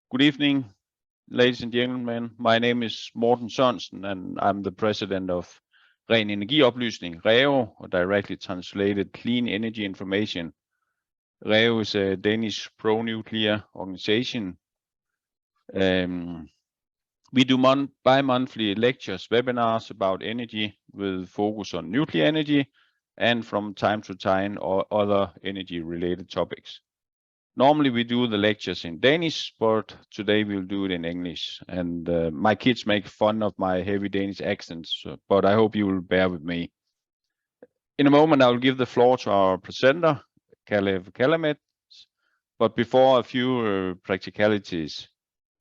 Good evening, ladies and gentlemen. My name is Morten Sørensen, and I'm the president of Ren Energioplysning, REO, or directly translated Clean Energy Information. REO is a Danish pro-nuclear organization. We do bi-monthly lectures, webinars about energy with focus on nuclear energy and from time to time or other energy-related topics. Normally we do the lectures in Danish, but today we'll do it in English. And my kids make fun of my heavy Danish accents, but I hope you will bear with me. In a moment, I will give the floor to our presenter, Kalev Kallemets. But before, a few practicalities.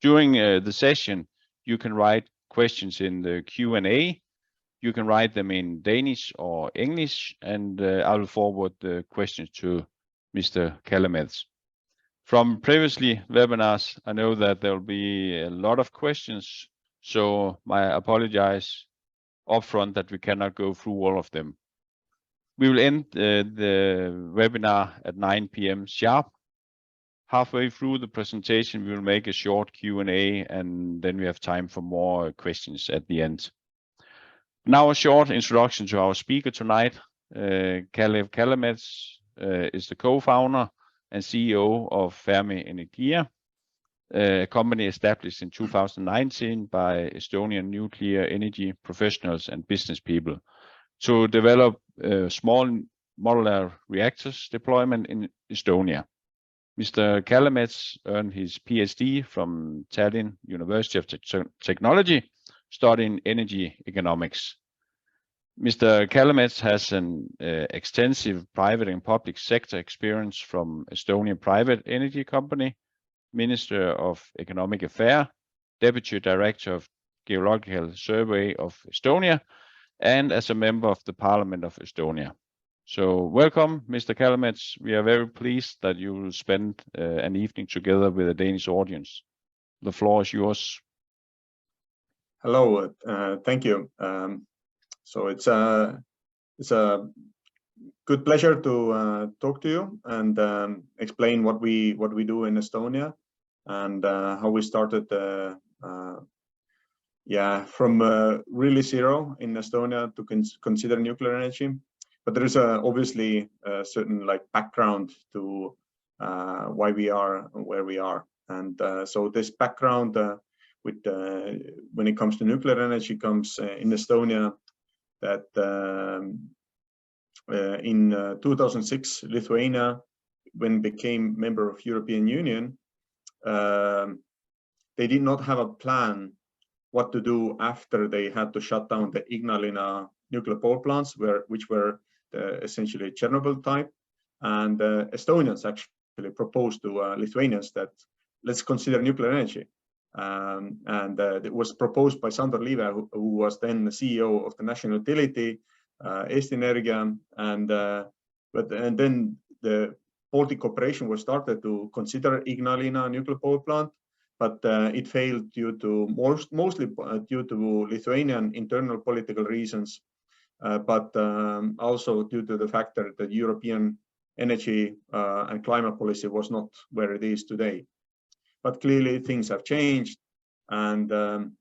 During the session, you can write questions in the Q&A. You can write them in Danish or English, and I will forward the questions to Mr. Kallemets. From previously webinars, I know that there will be a lot of questions, so I apologize upfront that we cannot go through all of them. We will end the webinar at 9 p.m. sharp. Halfway through the presentation, we will make a short Q&A, and then we have time for more questions at the end. Now a short introduction to our speaker tonight. Kalev Kallemets is the co-founder and CEO of Fermi Energia, a company established in 2019 by Estonian nuclear energy professionals and business people to develop small modular reactors deployment in Estonia. Mr. Kallemets earned his Ph.D. from Tallinn University of Technology, studying energy economics. Mr. Kallemets has an extensive private and public sector experience from Estonian private energy company, Minister of Economic Affairs, Deputy Director of Geological Survey of Estonia, and as a member of the Parliament of Estonia. So welcome, Mr. Kallemets. We are very pleased that you will spend an evening together with a Danish audience. The floor is yours. Hello, thank you. So it's a good pleasure to talk to you and explain what we do in Estonia and how we started. From really zero in Estonia to consider nuclear energy, but there is obviously a certain background to why we are where we are, and so this background with when it comes to nuclear energy comes in Estonia. That in 2006, Lithuania, when became member of European Union, they did not have a plan what to do after they had to shut down the Ignalina nuclear power plants, which were essentially Chernobyl type. And Estonians actually proposed to Lithuanians that let's consider nuclear energy. And it was proposed by Sandor Liive, who was then the CEO of the national utility, Eesti Energia, and then the Baltic cooperation was started to consider Ignalina nuclear power plant, but it failed due to mostly due to Lithuanian internal political reasons, but also due to the fact that the European energy and climate policy was not where it is today. But clearly things have changed, and the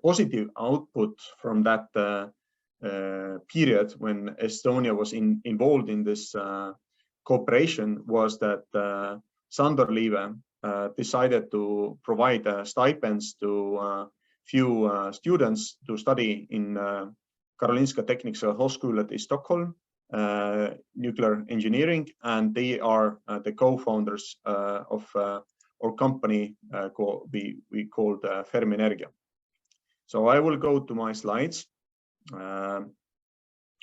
positive output from that period when Estonia was involved in this cooperation was that Sandor Liive decided to provide stipends to few students to study in Karolinska Tekniska Högskolan in Stockholm. Nuclear engineering, and they are the co-founders of our company we called Fermi Energia. So I will go to my slides.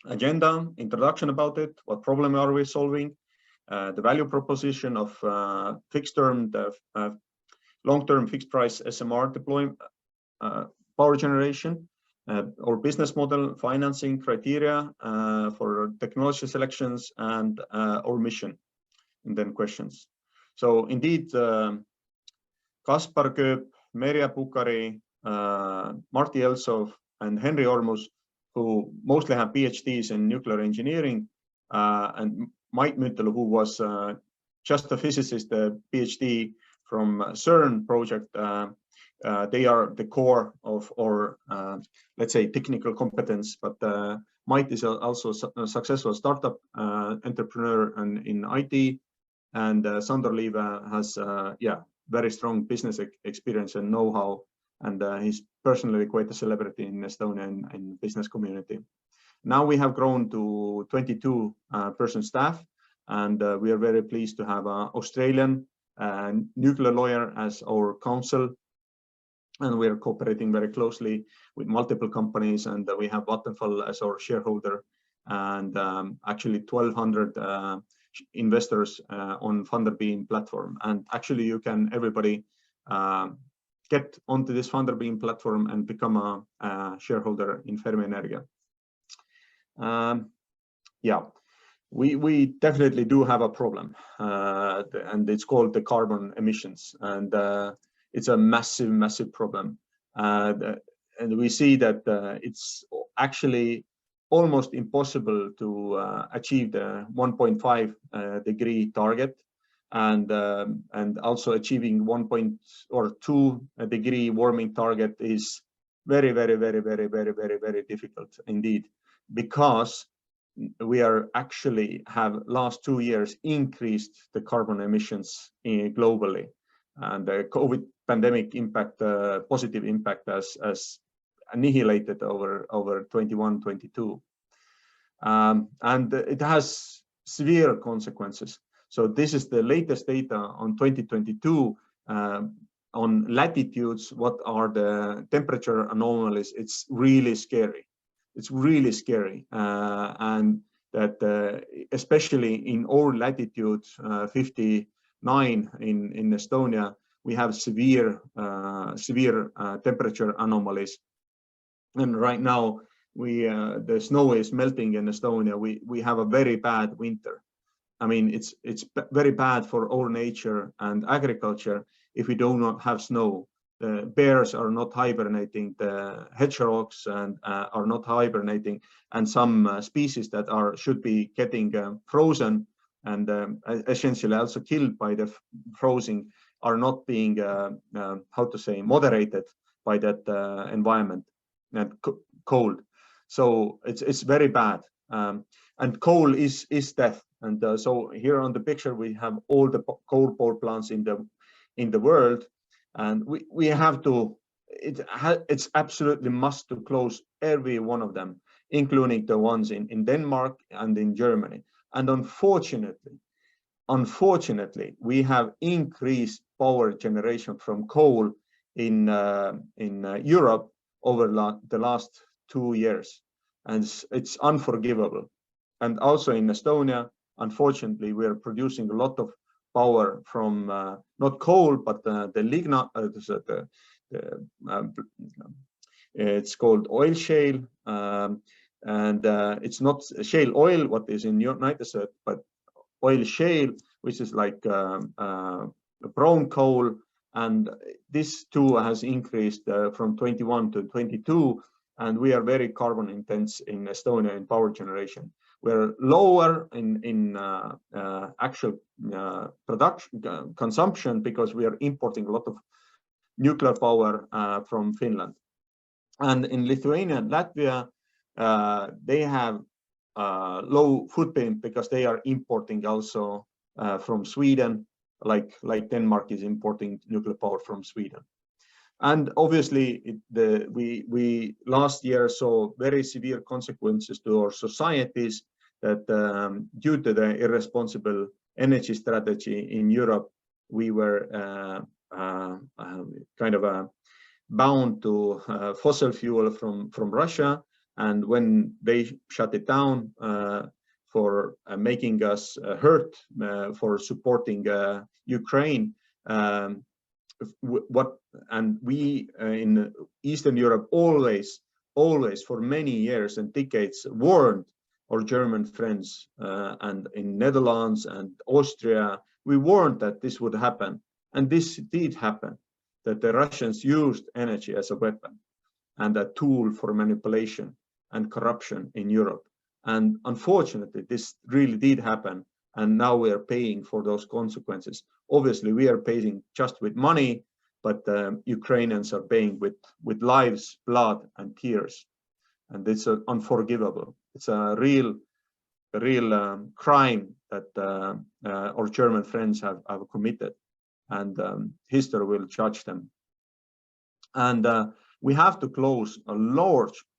Agenda, introduction about it, what problem are we solving, the value proposition of fixed term, the long-term fixed price SMR deployment, power generation, our business model, financing criteria for technology selections, and our mission, and then questions. So indeed, Kaspar Kööp, Merja Pukari, Martti Elsov, and Henri Ormus, who mostly have PhDs in nuclear engineering, and Mait Müttel, who was just a physicist, a Ph.D. from CERN project. They are the core of our, let's say, technical competence. But Mait is also a successful startup entrepreneur in IT, and Sandor Liive has, very strong business experience and know-how, and he's personally quite a celebrity in Estonia in business community. Now we have grown to 22 person staff, and we are very pleased to have an Australian nuclear lawyer as our counsel, and we are cooperating very closely with multiple companies, and we have Vattenfall as our shareholder, and actually 1,200 investors on Funderbeam platform. And actually you can, everybody, get onto this Funderbeam platform and become a shareholder in Fermi Energia. Yeah, we definitely do have a problem, and it's called the carbon emissions, and it's a massive problem, and we see that it's actually almost impossible to achieve the 1.5 degree target, and also achieving 1.2 degree warming target is very difficult indeed, because we are actually have last 2 years increased the carbon emissions globally, and the COVID pandemic impact, positive impact as annihilated over 21-22, and it has severe consequences. So this is the latest data on 2022 on latitudes. What are the temperature anomalies? It's really scary. It's really scary, and that especially in our latitude 59 in Estonia, we have severe temperature anomalies. And right now the snow is melting in Estonia. We have a very bad winter. I mean, it's very bad for our nature and agriculture if we do not have snow. The bears are not hibernating, the hedgehogs are not hibernating, and some species that should be getting frozen and essentially also killed by the freezing are not being moderated by that environment and cold. So it's very bad, and coal is death. And so here on the picture we have all the coal power plants in the world, and we have to, it's absolutely must to close every one of them, including the ones in Denmark and in Germany. And unfortunately we have increased power generation from coal in Europe over the last 2 years, and it's unforgivable. And also in Estonia, unfortunately, we are producing a lot of power from not coal, but the lignite. It's called oil shale, and it's not shale oil, what is in United States, but oil shale, which is like brown coal. And this too has increased from 21 to 22, and we are very carbon intense in Estonia in power generation. We're lower in actual production consumption, because we are importing a lot of nuclear power from Finland. And in Lithuania and Latvia, they have low footprint because they are importing also from Sweden, like Denmark is importing nuclear power from Sweden. And obviously we last year saw very severe consequences to our societies, that due to the irresponsible energy strategy in Europe, we were bound to fossil fuel from Russia. And when they shut it down for making us hurt for supporting Ukraine, we in Eastern Europe always for many years and decades warned our German friends, and in Netherlands and Austria, we warned that this would happen, and this did happen, that the Russians used energy as a weapon and a tool for manipulation and corruption in Europe. And unfortunately, this really did happen. and now we are paying for those consequences. Obviously, we are paying just with money, but Ukrainians are paying with lives, blood, and tears, and it's unforgivable. It's a real crime that our German friends have committed, and history will judge them. And we have to close a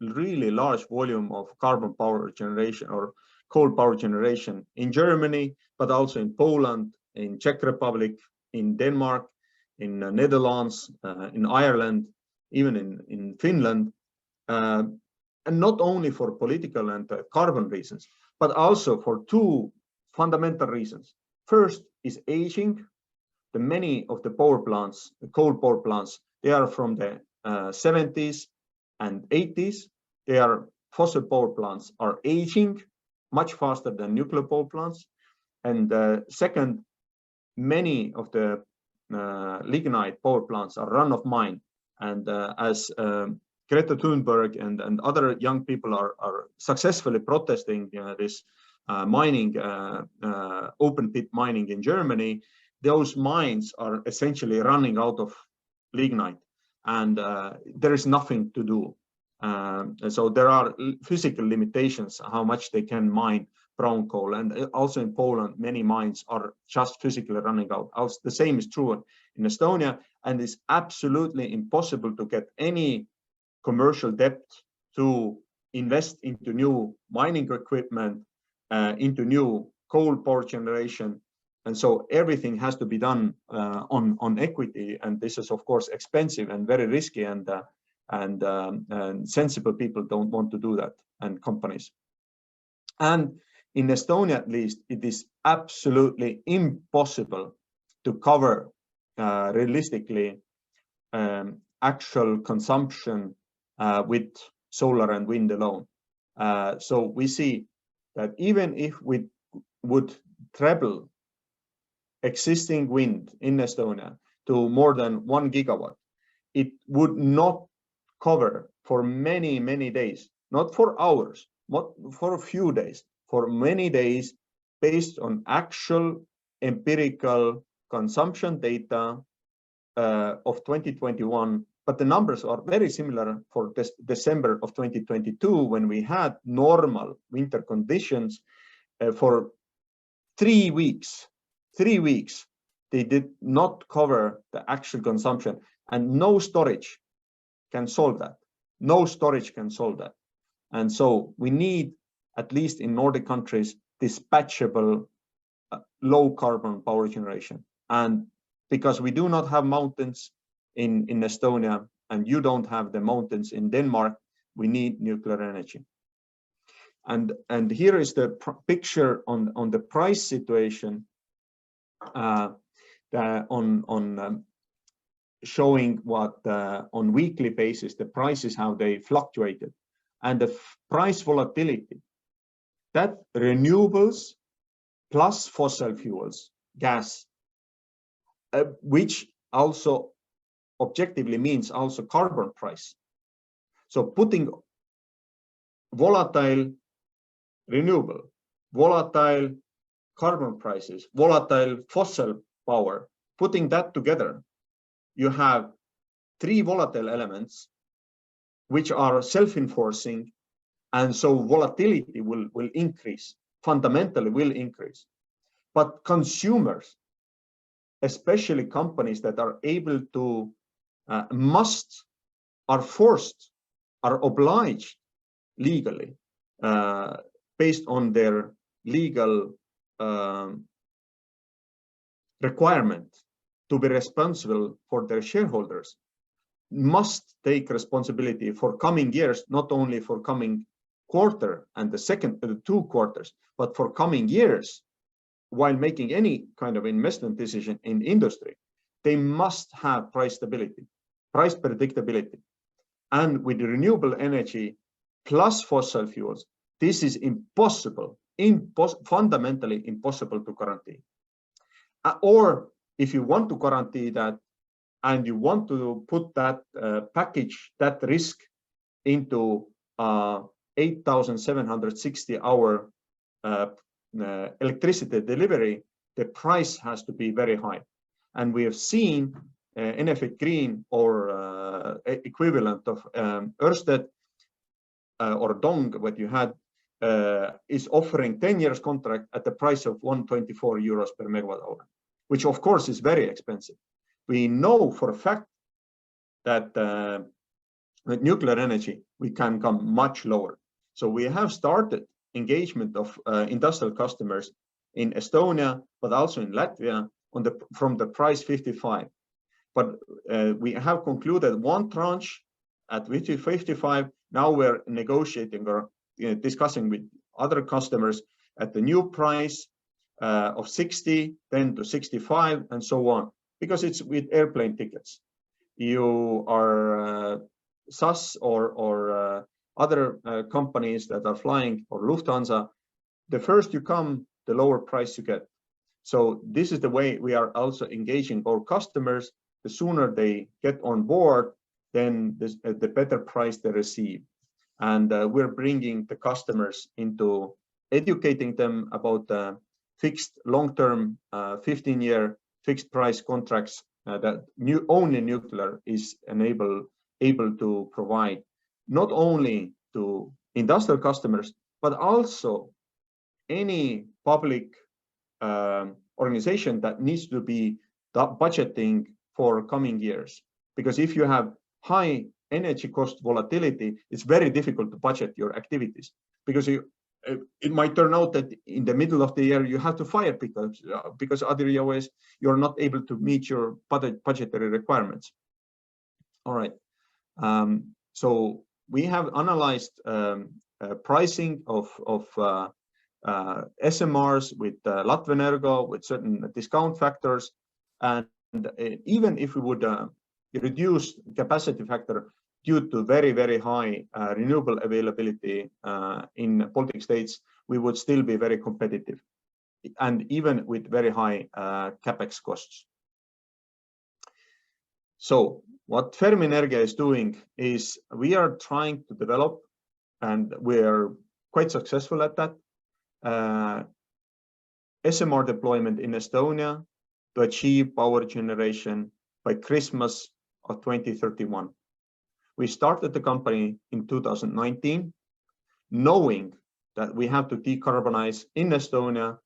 really large volume of carbon power generation or coal power generation in Germany, but also in Poland, in Czech Republic, in Denmark, in Netherlands, in Ireland, even in Finland, and not only for political and carbon reasons, but also for two fundamental reasons. First is aging. Many of the power plants, the coal power plants, they are from the 70s and 80s. Fossil power plants are aging much faster than nuclear power plants. And second, many of the lignite power plants are run of mine. And as Greta Thunberg and other young people are successfully protesting this mining, open pit mining in Germany, those mines are essentially running out of lignite, and there is nothing to do. So there are physical limitations how much they can mine brown coal, and also in Poland many mines are just physically running out. Also, the same is true in Estonia, and it's absolutely impossible to get any commercial debt to invest into new mining equipment, into new coal power generation. And so everything has to be done on equity, and this is of course expensive and very risky, and sensible people don't want to do that, and companies. And in Estonia, at least, it is absolutely impossible to cover realistically actual consumption with solar and wind alone. So we see that even if we would treble existing wind in Estonia to more than 1 gigawatt, it would not cover for many, many days, not for hours, not for a few days, for many days, based on actual empirical consumption data of 2021. But the numbers are very similar for December of 2022, when we had normal winter conditions for 3 weeks. 3 weeks, they did not cover the actual consumption, and no storage can solve that. No storage can solve that. And so we need, at least in Nordic countries, dispatchable low carbon power generation. And because we do not have mountains in Estonia, and you don't have the mountains in Denmark, we need nuclear energy. And here is the picture on the price situation, showing what on weekly basis the prices, how they fluctuated, and the price volatility, that renewables plus fossil fuels, gas, which also objectively means also carbon price. So putting volatile renewable, volatile carbon prices, volatile fossil power, putting that together, you have 3 volatile elements which are self-enforcing, and so volatility will increase, fundamentally will increase. But consumers, especially companies that are able to, are forced, are obliged legally, based on their legal requirement to be responsible for their shareholders, must take responsibility for coming years, not only for coming quarter and the 2 quarters, but for coming years. While making any kind of investment decision in industry, they must have price stability, price predictability. And with the renewable energy plus fossil fuels, this is impossible, fundamentally impossible to guarantee. Or if you want to guarantee that, and you want to put that package, that risk, into 8,760 hour electricity delivery, the price has to be very high. And we have seen Enefit Green or equivalent of Ørsted or Dong, what you had, is offering 10 years contract at the price of 124 euros per megawatt hour, which of course is very expensive. We know for a fact that with nuclear energy, we can come much lower. So we have started engagement of industrial customers in Estonia, but also in Latvia from the price 55. But we have concluded one tranche at 55. Now we're negotiating or discussing with other customers at the new price of 60, then to 65, and so on, because it's with airplane tickets. You are SAS or other companies that are flying, or Lufthansa, the first you come, the lower price you get. So this is the way we are also engaging our customers. The sooner they get on board, then the better price they receive. And we're bringing the customers into educating them about the fixed long-term 15-year fixed price contracts that only nuclear is able to provide, not only to industrial customers, but also any public organization that needs to be budgeting for coming years. Because if you have high energy cost volatility, it's very difficult to budget your activities, because it might turn out that in the middle of the year you have to fire because otherwise you're not able to meet your budgetary requirements. All right. So we have analyzed pricing of SMRs with Latvenergo with certain discount factors, and even if we would reduce capacity factor due to very, very high renewable availability in Baltic states, we would still be very competitive, and even with very high capex costs. So what Fermi Energia is doing is we are trying to develop, and we're quite successful at that, SMR deployment in Estonia to achieve power generation by Christmas of 2031. We started the company in 2019, knowing that we have to decarbonize in Estonia,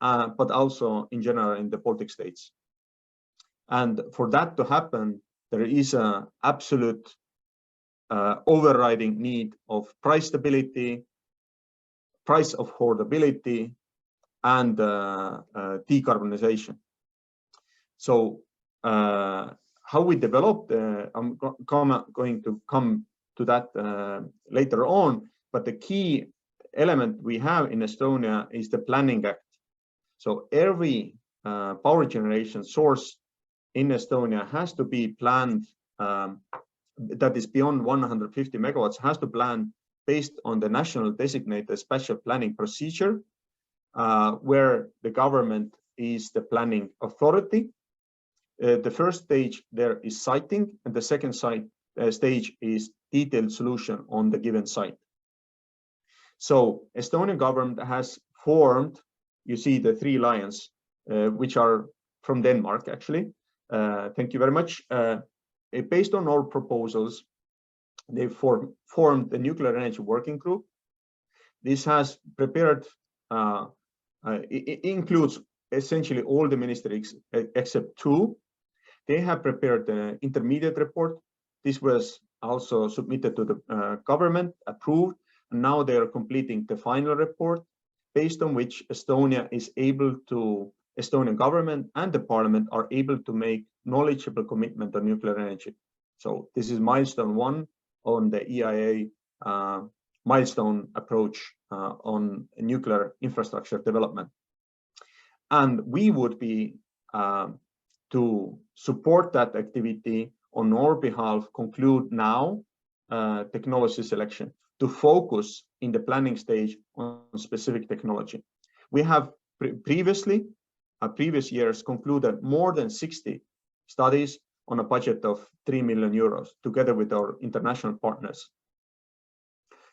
but also in general in the Baltic states. And for that to happen, there is an absolute overriding need of price stability, price affordability, and decarbonization. So how we developed, I'm going to come to that later on, but the key element we have in Estonia is the Planning Act. So every power generation source in Estonia has to be planned, that is beyond 150 megawatts, has to plan based on the national designated special planning procedure, where the government is the planning authority. The first stage there is siting, and the second stage is detailed solution on the given site. So Estonian government has formed, you see the three lions, which are from Denmark, actually. Thank you very much. Based on our proposals, they formed the Nuclear Energy Working Group. This has prepared, it includes essentially all the ministries except two. They have prepared the intermediate report. This was also submitted to the government, approved, and now they are completing the final report, based on which Estonia is able to, Estonian government and the parliament are able to make knowledgeable commitment on nuclear energy. So this is milestone one on the EIA milestone approach on nuclear infrastructure development. And we would be to support that activity on our behalf, conclude now technology selection to focus in the planning stage on specific technology. We have previously, previous years, concluded more than 60 studies on a budget of 3 million euros, together with our international partners,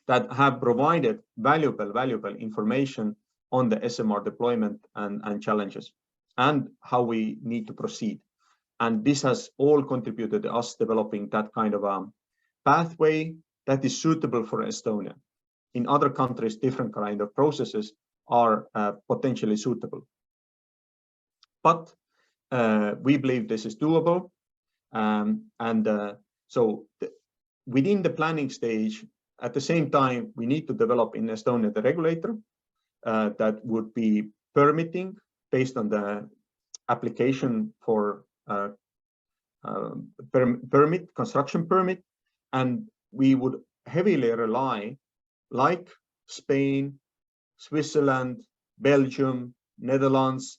that have provided valuable information on the SMR deployment and challenges and how we need to proceed. And this has all contributed to us developing that kind of a pathway that is suitable for Estonia. In other countries, different kind of processes are potentially suitable. But we believe this is doable. Within the planning stage, at the same time, we need to develop in Estonia the regulator that would be permitting based on the application for construction permit. And we would heavily rely, like Spain, Switzerland, Belgium, Netherlands,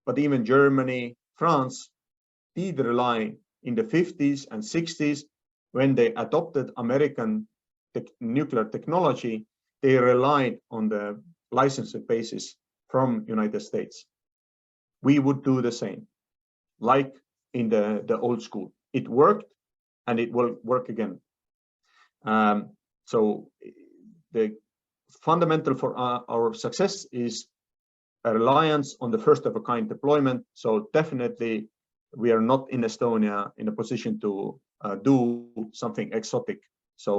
but even Germany, France, did rely in the 50s and 60s when they adopted American nuclear technology. They relied on the licensing basis from United States. We would do the same, like in the old school. It worked and it will work again. So the fundamental for our success is a reliance on the first of a kind deployment. So definitely we are not in Estonia in a position to do something exotic. So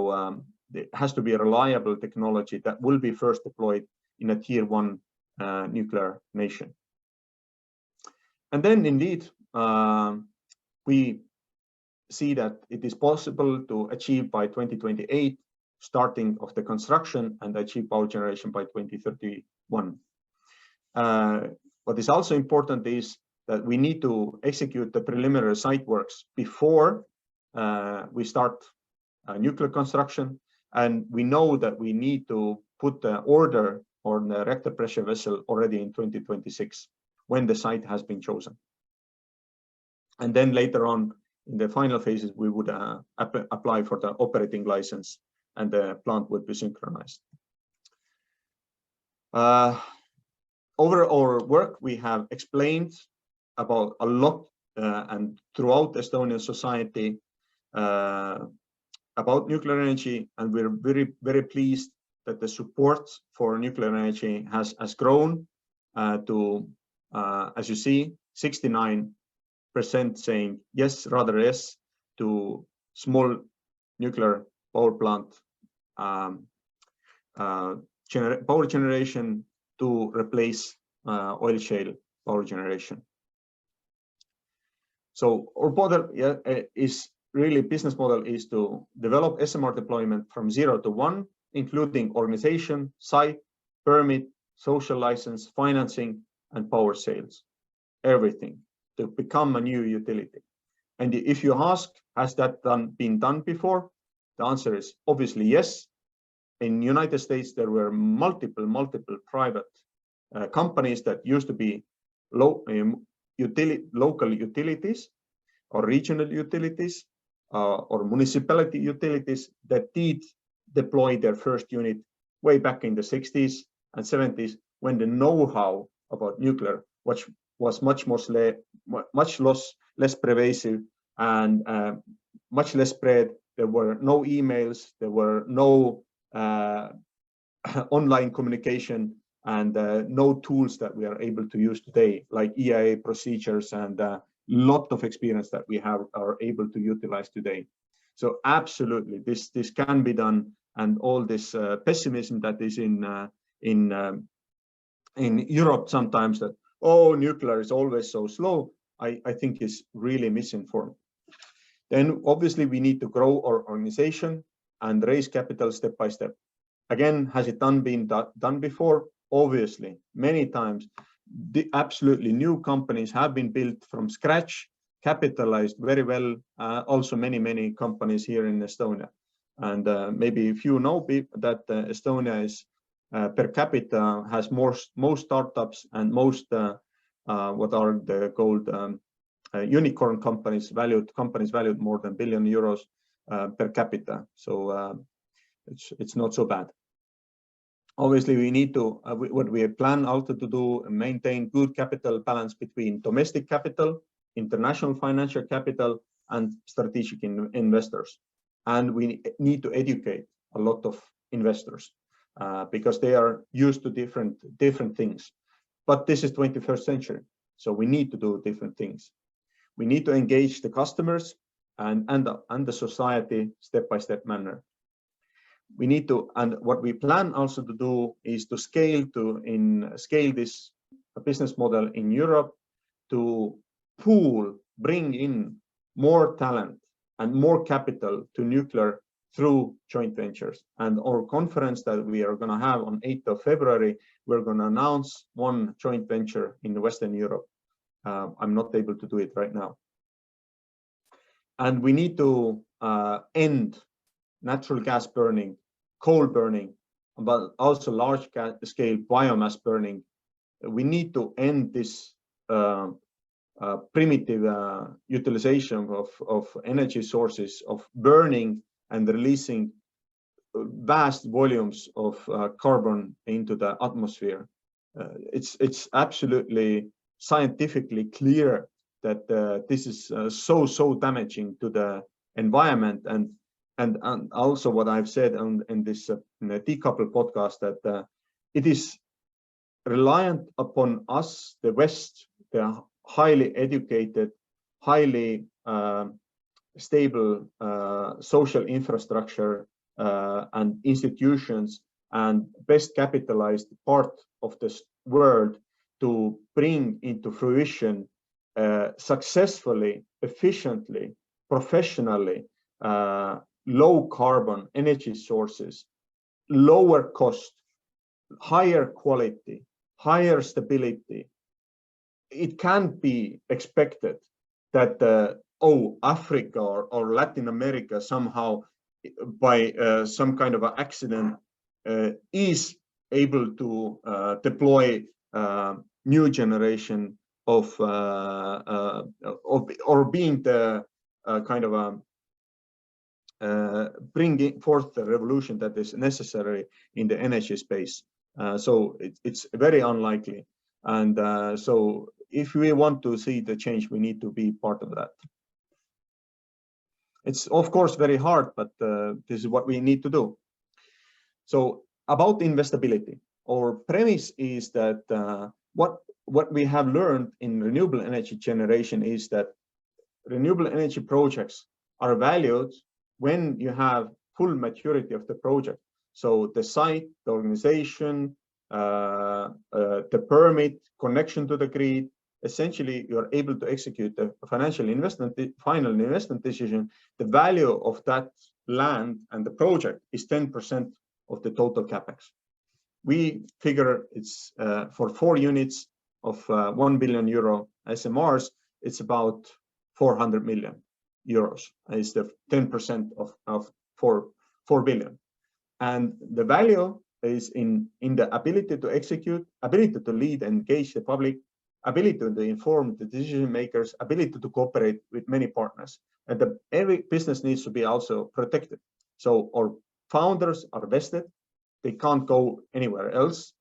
it has to be a reliable technology that will be first deployed in a tier 1 nuclear nation. And then indeed, we see that it is possible to achieve by 2028 starting of the construction and achieve power generation by 2031. What is also important is that we need to execute the preliminary site works before we start nuclear construction. And we know that we need to put the order on the reactor pressure vessel already in 2026 when the site has been chosen. And then later on in the final phases, we would apply for the operating license and the plant would be synchronized. Over our work, we have explained about a lot and throughout Estonian society about nuclear energy, and we're very, very pleased that the support for nuclear energy has grown to, as you see, 69% saying yes, rather yes, to small nuclear power plant power generation to replace oil shale power generation. So our model is really business model is to develop SMR deployment from 0 to 1, including organization, site, permit, social license, financing, and power sales, everything to become a new utility. And if you ask, has that been done before? The answer is obviously yes. In the United States, there were multiple private companies that used to be local utilities or regional utilities or municipality utilities that did deploy their first unit way back in the 60s and 70s when the know-how about nuclear was much less pervasive and much less spread. There were no emails, there were no online communication, and no tools that we are able to use today, like EIA procedures and a lot of experience that we are able to utilize today. So absolutely, this can be done, and all this pessimism that is in Europe sometimes that, oh, nuclear is always so slow, I think is really misinformed. Then obviously we need to grow our organization and raise capital step by step. Again, has it been done before? Obviously, many times. The absolutely new companies have been built from scratch, capitalized very well. Also many companies here in Estonia. And maybe if you know that Estonia is per capita has most startups and most what are the called unicorn companies valued more than €1 billion per capita. So it's not so bad. Obviously, we need to what we plan also to do maintain good capital balance between domestic capital, international financial capital, and strategic investors. And we need to educate a lot of investors. because they are used to different things. But this is 21st century, so we need to do different things. We need to engage the customers and the society step-by-step manner. We need to, and what we plan also to do is to scale this business model in Europe, to bring in more talent and more capital to nuclear through joint ventures. And our conference that we are going to have on 8th of February, we're going to announce one joint venture in Western Europe. I'm not able to do it right now. And we need to end natural gas burning, coal burning, but also large scale biomass burning. We need to end this primitive utilization of energy sources, of burning and releasing vast volumes of carbon into the atmosphere. It's absolutely scientifically clear that this is so damaging to the environment, and also what I've said in this Decouple podcast, that it is reliant upon us, the West, the highly educated, highly stable social infrastructure and institutions and best capitalized part of this world to bring into fruition successfully, efficiently, professionally, low carbon energy sources, lower cost, higher quality, higher stability. It can't be expected that Africa or Latin America somehow by some kind of an accident is able to deploy new generation of or being the kind of bringing forth the revolution that is necessary in the energy space. So it's very unlikely. And so if we want to see the change, we need to be part of that. It's of course very hard, but this is what we need to do. So about investability, our premise is that what we have learned in renewable energy generation is that renewable energy projects are valued when you have full maturity of the project. So the site, the organization, the permit, connection to the grid, essentially you're able to execute the financial investment, the final investment decision. The value of that land and the project is 10% of the total capex. We figure it's for 4 units of 1 billion euro SMRs, it's about 400 million euros. Is the 10% of 4 billion. And the value is in the ability to execute, ability to lead and engage the public, ability to inform the decision makers, ability to cooperate with many partners. And every business needs to be also protected. So our founders are vested, they can't go anywhere else.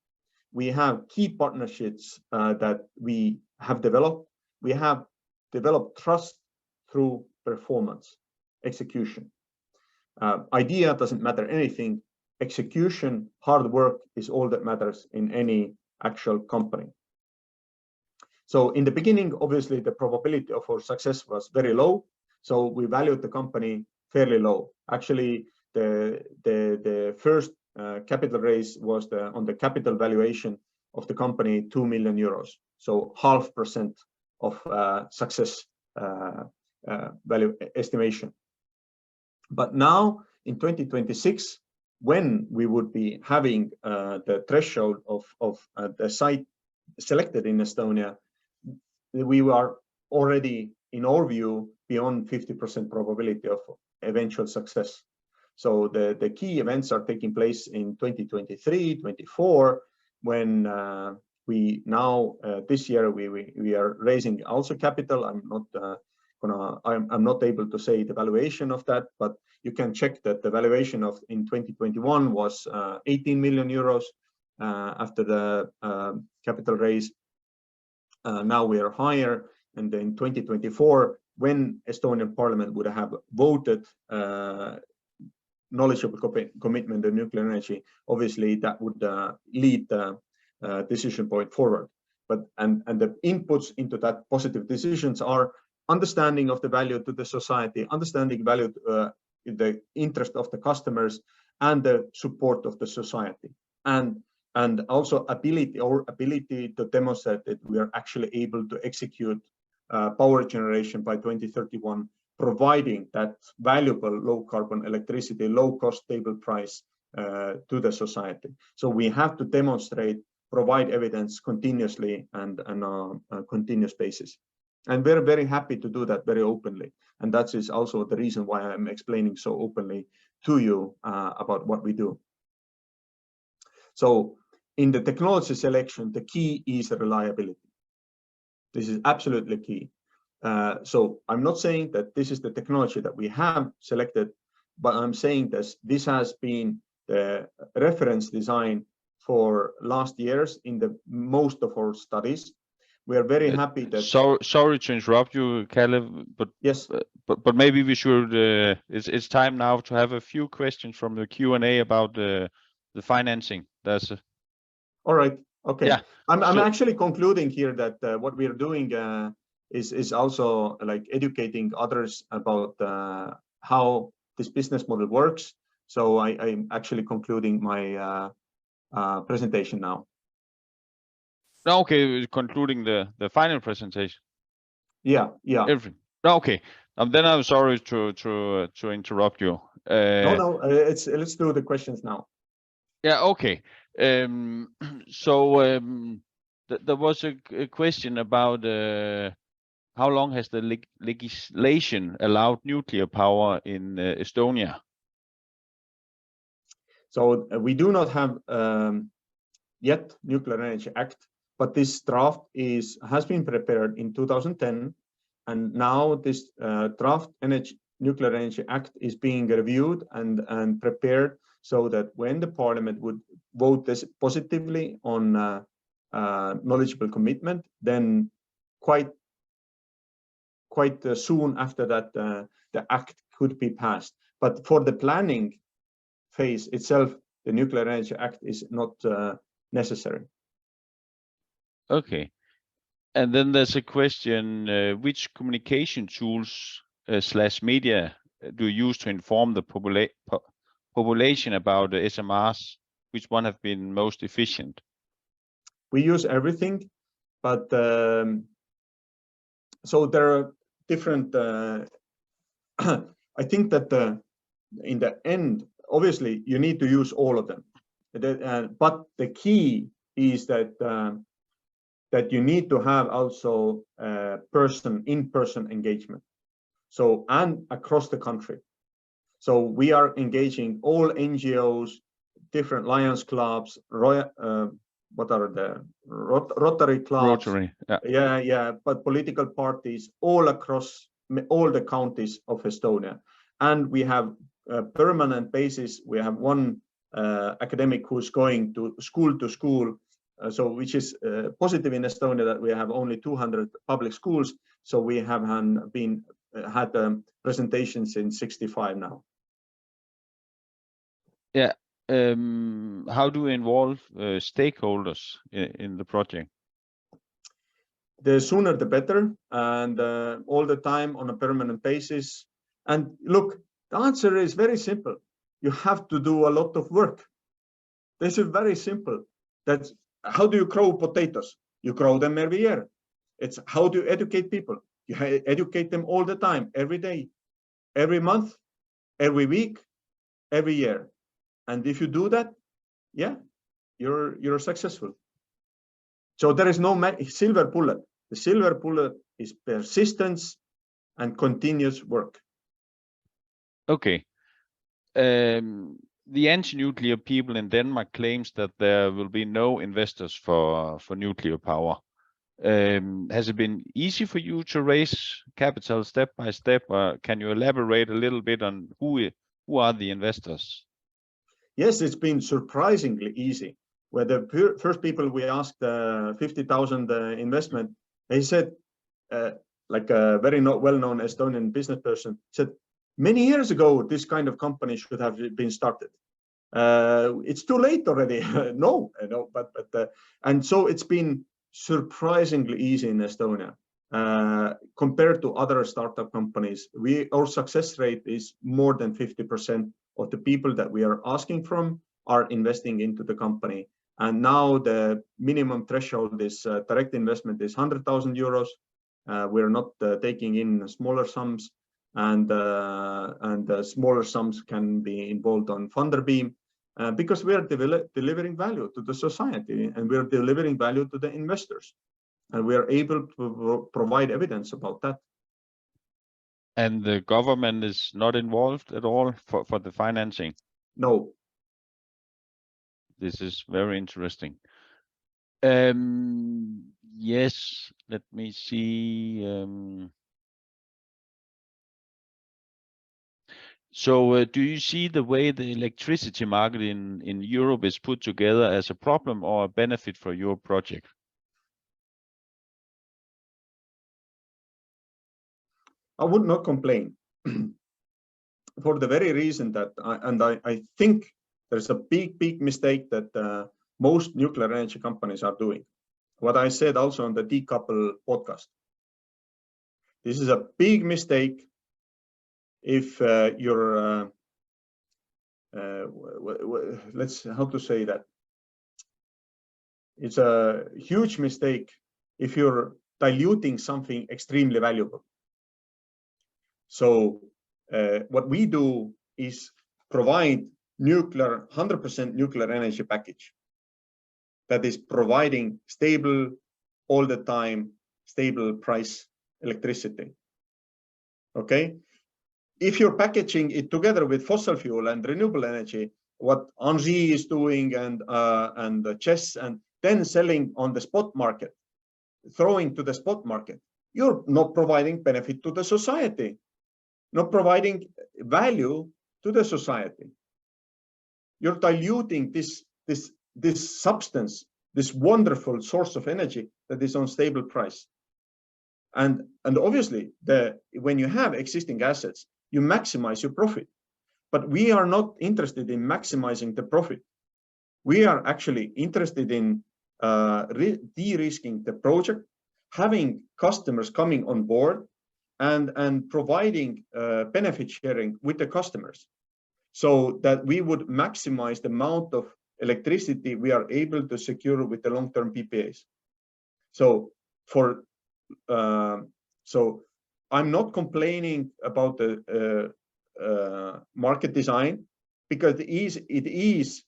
We have key partnerships that we have developed. We have developed trust through performance, execution. Idea doesn't matter anything. Execution, hard work is all that matters in any actual company. So in the beginning, obviously, the probability of our success was very low. So we valued the company fairly low. Actually, the first capital raise was on the capital valuation of the company 2 million euros. So 0.5% of success value estimation. But now in 2026, when we would be having the threshold of the site selected in Estonia, we are already, in our view, beyond 50% probability of eventual success. So the key events are taking place in 2023, 24, when we now this year we are raising also capital. I'm not able to say the valuation of that, but you can check that the valuation of in 2021 was 18 million euros after the capital raise. Now we are higher, and in 2024, when Estonian Parliament would have voted knowledgeable commitment to nuclear energy, obviously that would lead the decision point forward. But and the inputs into that positive decisions are understanding of the value to the society, understanding value in the interest of the customers, and the support of the society, and also ability to demonstrate that we are actually able to execute power generation by 2031, providing that valuable low carbon electricity, low cost, stable price to the society. So we have to demonstrate, provide evidence continuously and on a continuous basis. And we're very happy to do that very openly. And that is also the reason why I'm explaining so openly to you about what we do. So in the technology selection, the key is reliability. This is absolutely key. So I'm not saying that this is the technology that we have selected, but I'm saying this has been the reference design for last years in the most of our studies. We are very happy that. Sorry to interrupt you, Kalev, but yes, but maybe we should. It's time now to have a few questions from the Q&A about the financing. That's all right. Okay. Yeah. I'm actually concluding here that what we are doing is also like educating others about how this business model works. So I'm actually concluding my presentation now. Okay, concluding the final presentation. Yeah. Everything. Okay. Then I'm sorry to interrupt you. No. Let's do the questions now. Yeah. Okay. So there was a question about how long has the legislation allowed nuclear power in Estonia? So we do not have yet Nuclear Energy Act, but this draft has been prepared in 2010, and now this draft Nuclear Energy Act is being reviewed and prepared so that when the Parliament would vote this positively on knowledgeable commitment, then quite soon after that the act could be passed. But for the planning phase itself, the Nuclear Energy Act is not necessary. Okay. And then there's a question, which communication tools / media do you use to inform the population about the SMRs? Which one have been most efficient? We use everything, but so there are different. I think that in the end, obviously, you need to use all of them. But the key is that that you need to have also in-person engagement. So and across the country. So we are engaging all NGOs, different Lions clubs, what are the Rotary clubs? Rotary, yeah. But political parties all across all the counties of Estonia, and we have a permanent basis. We have one academic who's going to school, so which is positive in Estonia that we have only 200 public schools. So we have had presentations in 65 now. Yeah. How do we involve stakeholders in the project? The sooner the better, and all the time on a permanent basis. And look, the answer is very simple. You have to do a lot of work. This is very simple. That's how do you grow potatoes? You grow them every year. It's how do you educate people? You educate them all the time, every day, every month, every week, every year. And if you do that, yeah, you're successful. So there is no silver bullet. The silver bullet is persistence and continuous work. Okay. The anti-nuclear people in Denmark claims that there will be no investors for nuclear power. Has it been easy for you to raise capital step by step, or can you elaborate a little bit on who are the investors? Yes, it's been surprisingly easy. Where the first people we asked 50,000 investment, they said, like a very well-known Estonian business person said, Many years ago, this kind of company should have been started. It's too late already. No, and so it's been surprisingly easy in Estonia compared to other startup companies. Our success rate is more than 50% of the people that we are asking from are investing into the company. And now the minimum threshold is direct investment is 100,000 euros. We're not taking in smaller sums, and smaller sums can be involved on funder beam. Because we are delivering value to the society, and we are delivering value to the investors, and we are able to provide evidence about that. And the government is not involved at all for the financing? No. This is very interesting. Yes, let me see. So do you see the way the electricity market in Europe is put together as a problem or a benefit for your project? I would not complain for the very reason that, I think there's a big mistake that most nuclear energy companies are doing. What I said also on the Decouple podcast. This is a big mistake if you're, how to say that? It's a huge mistake if you're diluting something extremely valuable. So what we do is provide 100% nuclear energy package that is providing stable, all the time, stable price electricity. Okay. If you're packaging it together with fossil fuel and renewable energy, what Engie is doing and Chess, and then selling on the spot market, throwing to the spot market, you're not providing benefit to the society, not providing value to the society. You're diluting this substance, this wonderful source of energy that is on stable price. And obviously, when you have existing assets, you maximize your profit. But we are not interested in maximizing the profit. We are actually interested in de-risking the project, having customers coming on board, and providing benefit sharing with the customers, so that we would maximize the amount of electricity we are able to secure with the long-term PPAs. So I'm not complaining about the market design, because it is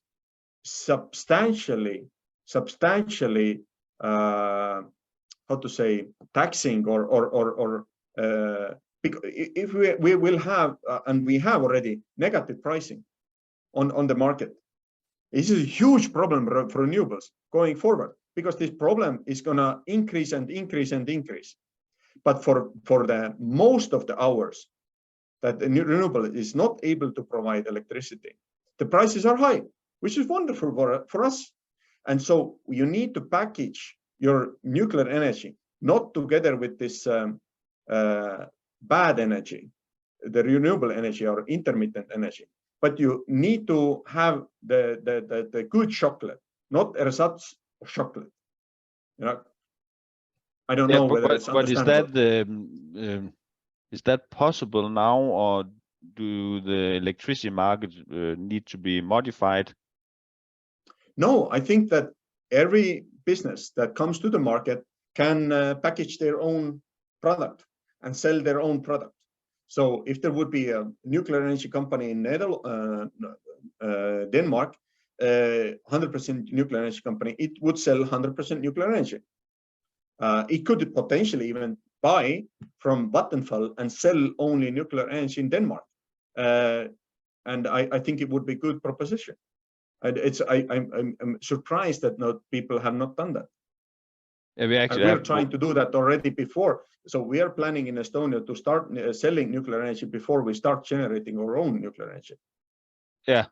substantially how to say, taxing or if we will have and we have already negative pricing on the market. This is a huge problem for renewables going forward, because this problem is going to increase and increase and increase. But for the most of the hours that the renewable is not able to provide electricity, the prices are high, which is wonderful for us. And so you need to package your nuclear energy, not together with this bad energy, the renewable energy or intermittent energy, but you need to have the good chocolate, not ersatz of chocolate. You know, I don't know whether it's understandable. But is that possible now, or do the electricity market need to be modified? No, I think that every business that comes to the market can package their own product and sell their own product. So if there would be a nuclear energy company in Denmark, 100% nuclear energy company, it would sell 100% nuclear energy. It could potentially even buy from Vattenfall and sell only nuclear energy in Denmark. And I think it would be a good proposition. And I'm surprised that people have not done that. Yeah, we're trying to do that already before. So we are planning in Estonia to start selling nuclear energy before we start generating our own nuclear energy. Yeah,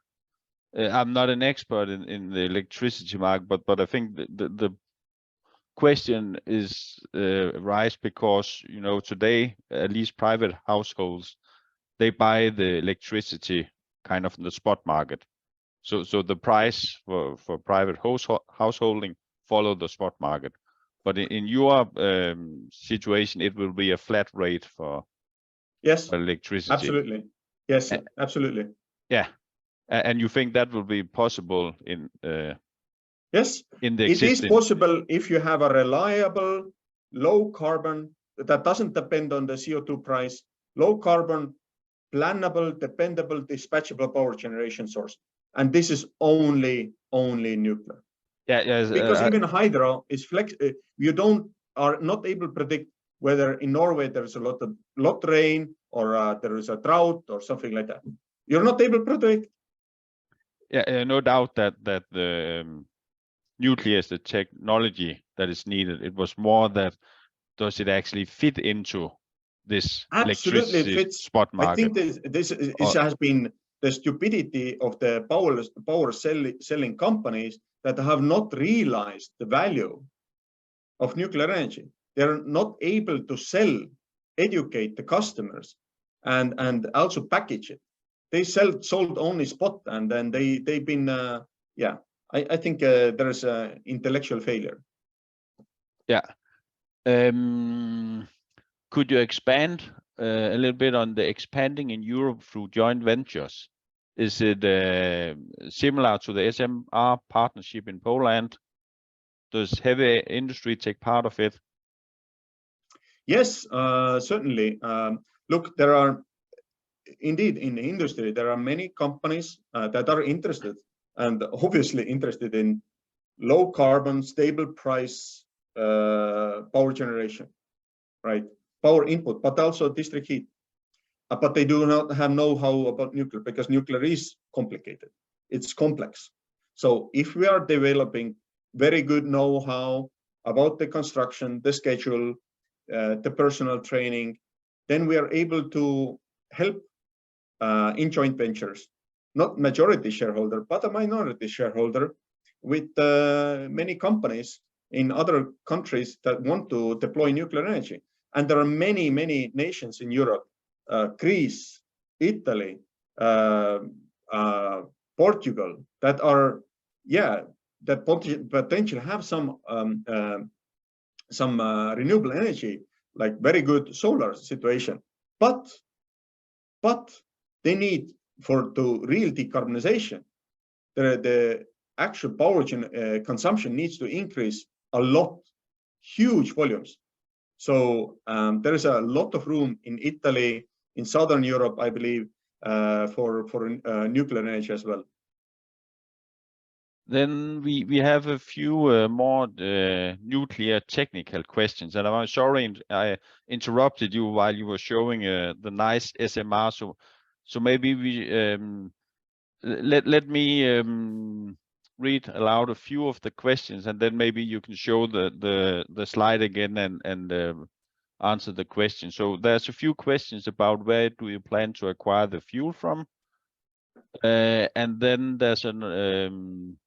I'm not an expert in the electricity market, but I think the question is rise because, you know, today at least private households, they buy the electricity kind of in the spot market. So the price for private householding follow the spot market. But in your situation, it will be a flat rate for electricity. Absolutely. Yes, absolutely. Yeah. And you think that will be possible in yes, in the it is possible if you have a reliable, low carbon that doesn't depend on the CO2 price, low carbon, plannable, dependable, dispatchable power generation source. And this is only nuclear. Yeah, yes. Because even hydro is you are not able to predict whether in Norway there's a lot of rain or there is a drought or something like that. You're not able to predict. Yeah, no doubt that the nuclear is the technology that is needed. It was more that does it actually fit into this electricity fits. spot market? I think this has been the stupidity of the power selling companies that have not realized the value of nuclear energy. They're not able to educate the customers, and also package it. They sold only spot, and then they've been I think there is an intellectual failure. Yeah. Could you expand a little bit on the expanding in Europe through joint ventures? Is it similar to the SMR partnership in Poland? Does heavy industry take part of it? Yes, certainly. Look, there are indeed in the industry, there are many companies that are interested and obviously interested in low carbon, stable price power generation, right? Power input, but also district heat. But they do not have know-how about nuclear because nuclear is complicated. It's complex. So if we are developing very good know-how about the construction, the schedule, the personal training, then we are able to help in joint ventures, not majority shareholder, but a minority shareholder with many companies in other countries that want to deploy nuclear energy. And there are many, many nations in Europe, Greece, Italy, Portugal, that are, that potentially have some renewable energy, like very good solar situation. But they need to real decarbonization, the actual power consumption needs to increase a lot, huge volumes. So there is a lot of room in Italy, in Southern Europe, I believe, for nuclear energy as well. Then we have a few more nuclear technical questions, and I'm sorry I interrupted you while you were showing the nice SMR. So maybe we let me read aloud a few of the questions, and then maybe you can show the slide again and answer the question. So there's a few questions about where do you plan to acquire the fuel from, and then there's an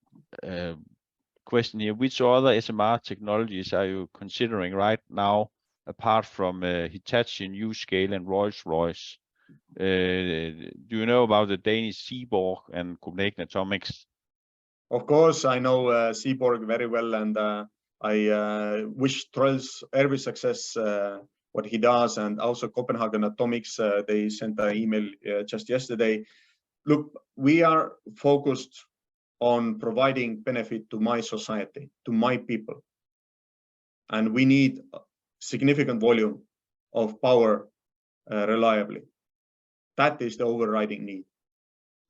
question here: which other SMR technologies are you considering right now apart from Hitachi, NuScale, and Rolls-Royce? Do you know about the Danish Seaborg and Atomics? Of course, I know Seaborg very well, and I wish Troels every success what he does, and also Copenhagen Atomics. They sent an email just yesterday. Look, we are focused on providing benefit to my society, to my people, and we need significant volume of power reliably. That is the overriding need.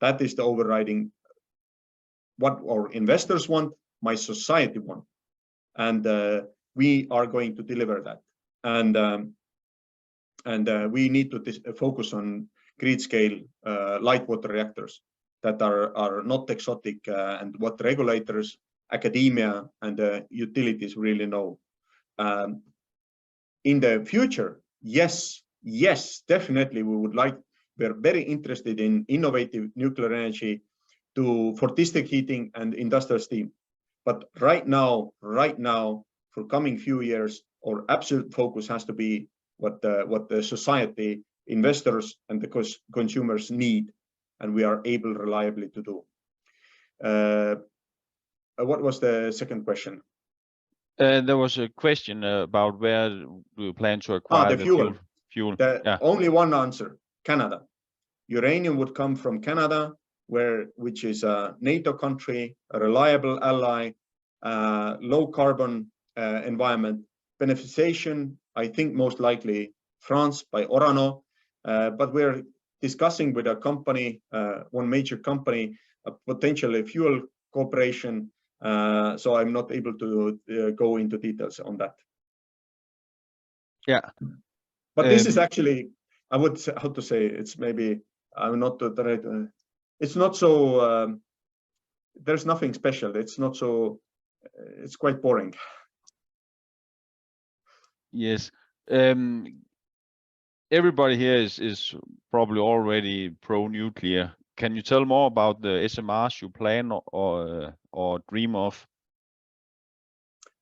That is the overriding what our investors want, my society want, and we are going to deliver that. And we need to focus on grid scale light water reactors that are not exotic and what regulators, academia, and utilities really know. In the future, yes, definitely we would like. We're very interested in innovative nuclear energy for district heating and industrial steam. But right now, for coming few years, our absolute focus has to be what the society investors and the consumers need, and we are able reliably to do. What was the second question? There was a question about where do you plan to acquire the fuel. Yeah. Only one answer: Canada. Uranium would come from Canada, which is a NATO country, a reliable ally, low carbon environment. Beneficiation, I think most likely France by Orano, but we're discussing with a company, one major company, a potentially fuel cooperation. So I'm not able to go into details on that. Yeah. But this is actually, I would say, how to say, it's maybe, I'm not the right, it's not so, there's nothing special. It's not so, it's quite boring. Yes. Everybody here is probably already pro-nuclear. Can you tell more about the SMRs you plan or dream of?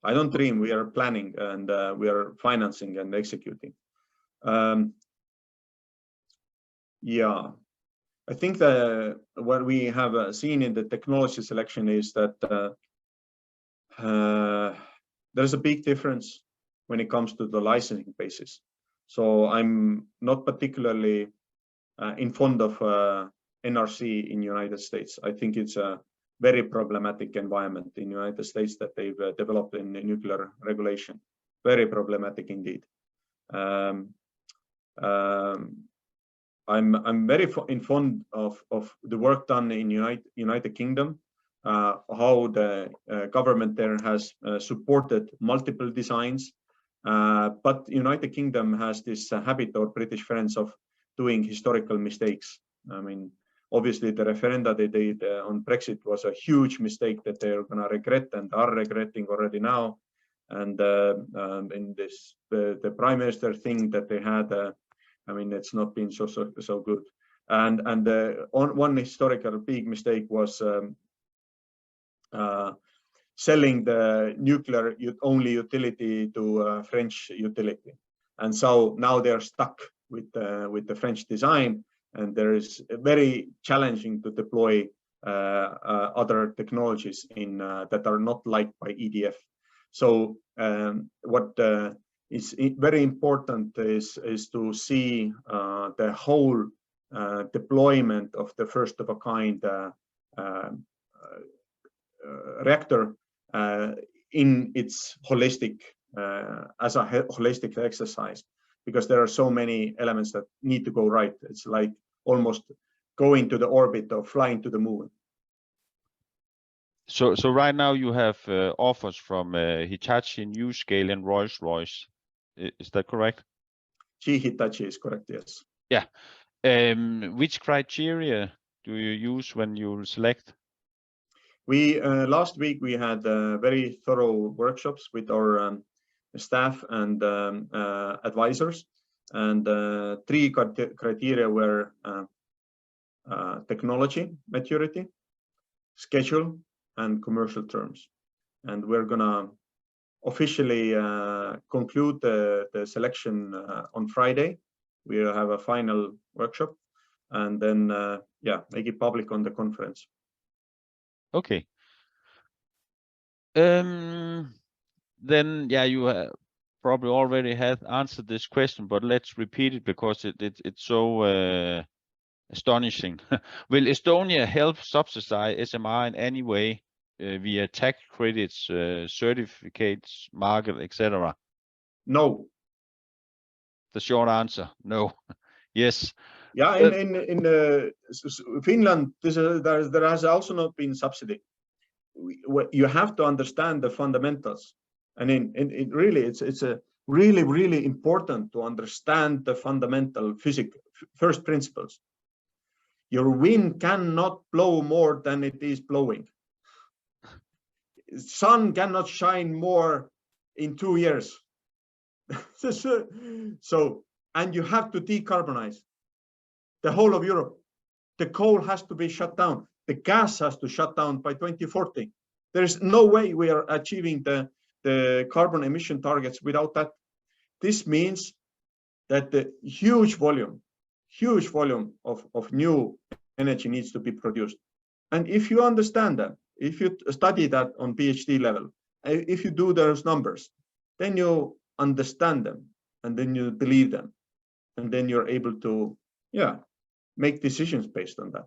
I don't dream. We are planning, and we are financing and executing. Yeah, I think that what we have seen in the technology selection is that there's a big difference when it comes to the licensing basis. So I'm not particularly fond of NRC in United States. I think it's a very problematic environment in United States that they've developed in nuclear regulation. Very problematic indeed. I'm very fond of the work done in United Kingdom, how the government there has supported multiple designs. But United Kingdom has this habit, or British friends, of doing historical mistakes. I mean, obviously the referenda they did on Brexit was a huge mistake that they're going to regret and are regretting already now. And in this, the prime minister thing that they had, I mean, it's not been so good. And one historical big mistake was selling the nuclear only utility to a French utility, and so now they're stuck with the French design, and there is very challenging to deploy other technologies in that are not liked by EDF. So what is very important is to see the whole deployment of the first of a kind reactor in its holistic as a holistic exercise, because there are so many elements that need to go right. It's like almost going to the orbit or flying to the moon. So right now you have offers from Hitachi, NuScale, and Rolls-Royce. Is that correct? Hitachi is correct, yes. Yeah. Which criteria do you use when you select? We last week we had very thorough workshops with our staff and advisors, and 3 criteria were technology maturity, schedule, and commercial terms. And we're gonna officially conclude the selection on Friday. We'll have a final workshop, and then yeah, make it public on the conference. Okay. Then yeah, you probably already had answered this question, but let's repeat it because it's so astonishing. Will Estonia help subsidize SMR in any way via tax credits, certificates, market, etc.? No. The short answer, no. Yes. Yeah, in Finland, there has also not been subsidy. You have to understand the fundamentals, and it really it's a really important to understand the fundamental physics, first principles. Your wind cannot blow more than it is blowing. Sun cannot shine more in 2 years. So, and you have to decarbonize the whole of Europe. The coal has to be shut down. The gas has to shut down by 2040. There is no way we are achieving the carbon emission targets without that. This means that the huge volume huge volume of new energy needs to be produced. And if you understand that, if you study that on PhD level, if you do those numbers, then you understand them, and then you believe them, and then you're able to, yeah, make decisions based on that.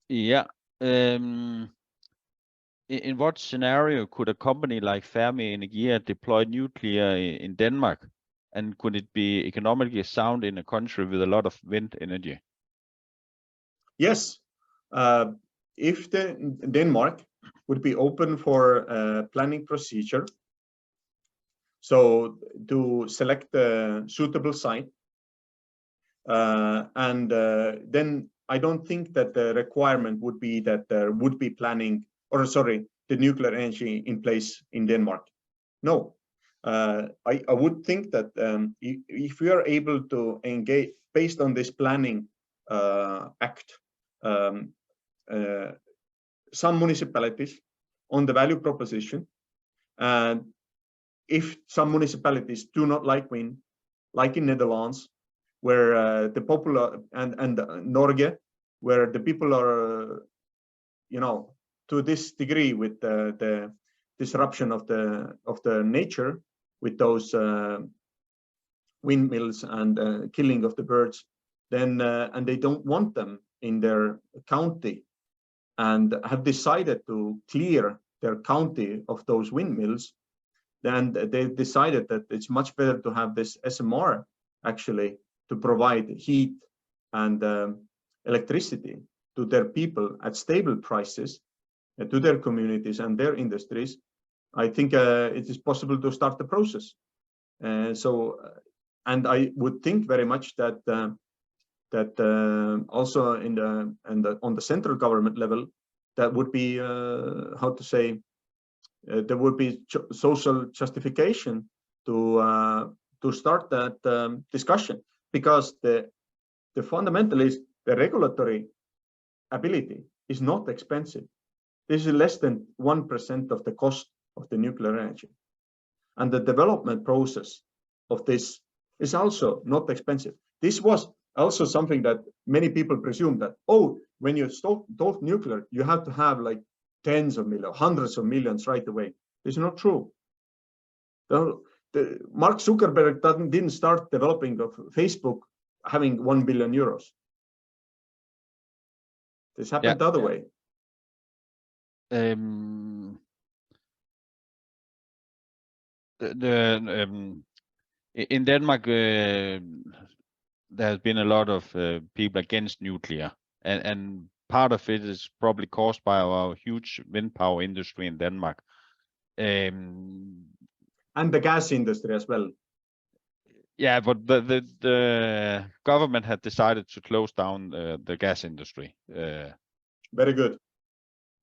Yeah. In what scenario could a company like Fermi Energia deploy nuclear in Denmark? And could it be economically sound in a country with a lot of wind energy? Yes. If Denmark would be open for a planning procedure, so to select a suitable site, then I don't think that the requirement would be that there would be planning, or sorry, the nuclear energy in place in Denmark. No, I would think that if we are able to engage based on this planning act, some municipalities on the value proposition, and if some municipalities do not like wind, like in Netherlands, where the popular and Norge, where the people are, to this degree with the disruption of the nature with those windmills and killing of the birds, then and they don't want them in their county, and have decided to clear their county of those windmills, then they decided that it's much better to have this SMR actually to provide heat and electricity to their people at stable prices, to their communities and their industries. I think it is possible to start the process. And I would think very much that also on the central government level, that would be how to say, there would be social justification to start that discussion, because the fundamental is the regulatory ability is not expensive. This is less than 1% of the cost of the nuclear energy, and the development process of this is also not expensive. This was also something that many people presume that, oh, when you start nuclear, you have to have like tens of millions, hundreds of millions right away. This is not true. Mark Zuckerberg didn't start developing of Facebook having 1 billion euros. This happened the other way. In Denmark, there has been a lot of people against nuclear, and part of it is probably caused by our huge wind power industry in Denmark. And the gas industry as well. Yeah, but the government had decided to close down the gas industry. Very good.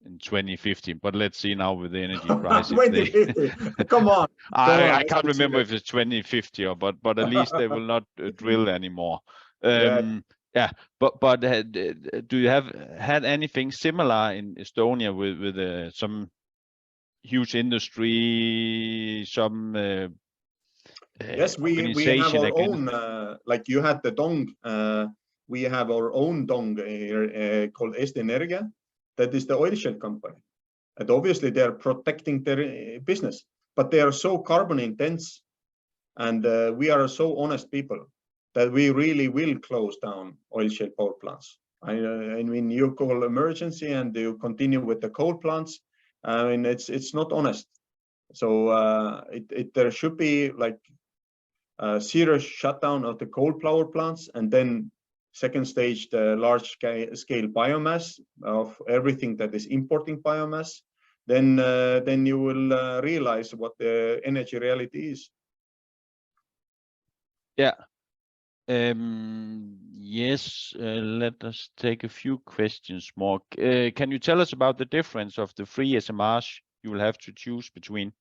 In 2015, but let's see now with the energy prices. 2050. Come on. I can't remember if it's 2050 or, but at least they will not drill anymore. Yeah, but do you have had anything similar in Estonia with some huge industry, some yes, we have our own, like you had the dong, we have our own dong here called Ph.D. Energia. That is the oil shale company. And obviously they are protecting their business, but they are so carbon intense, and we are so honest people that we really will close down oil shale power plants. I mean, you call emergency and you continue with the coal plants. I mean, it's not honest. So there should be like a serious shutdown of the coal power plants, and then second stage, the large scale biomass of everything that is importing biomass. Then you will realize what the energy reality is. Yeah. Yes, let us take a few questions more. Can you tell us about the difference of the three SMRs you will have to choose between?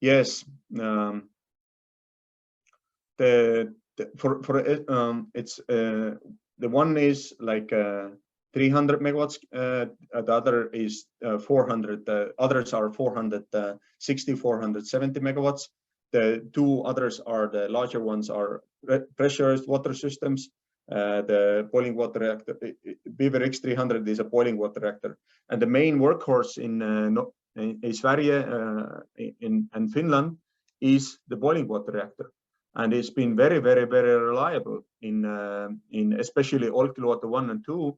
Yes, it's the one is like 300 megawatts, the other is 400, others are 460, 470 megawatts. The two others are the larger ones are pressurized water systems. The boiling water reactor, Beaver X300 is a boiling water reactor, and the main workhorse in Sverige and Finland is the boiling water reactor, and it's been very reliable in especially Olkiluoto 1 and 2,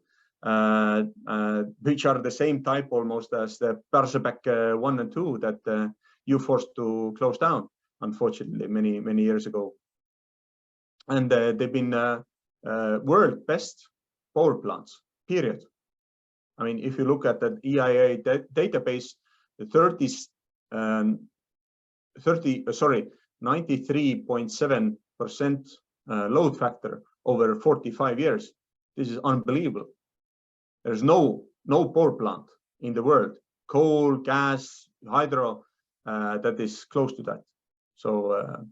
which are the same type almost as the Barsebäck 1 and 2 that you forced to close down, unfortunately, many years ago. And they've been world best power plants, period. I mean, if you look at the EIA database, the 93.7% load factor over 45 years. This is unbelievable. There's no power plant in the world, coal, gas, hydro, that is close to that. So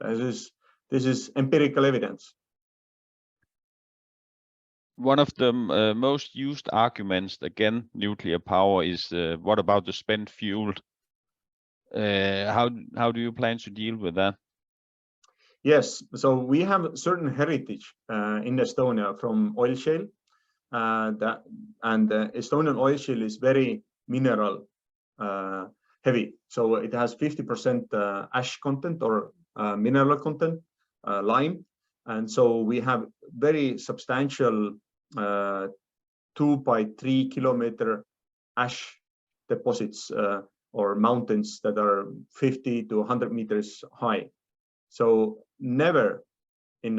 this is empirical evidence. One of the most used arguments against nuclear power is what about the spent fuel? How do you plan to deal with that? Yes, so we have certain heritage in Estonia from oil shale, and Estonian oil shale is very mineral heavy. So it has 50% ash content or mineral content, lime, and so we have very substantial 2 by 3 kilometer ash deposits or mountains that are 50 to 100 meters high. So never in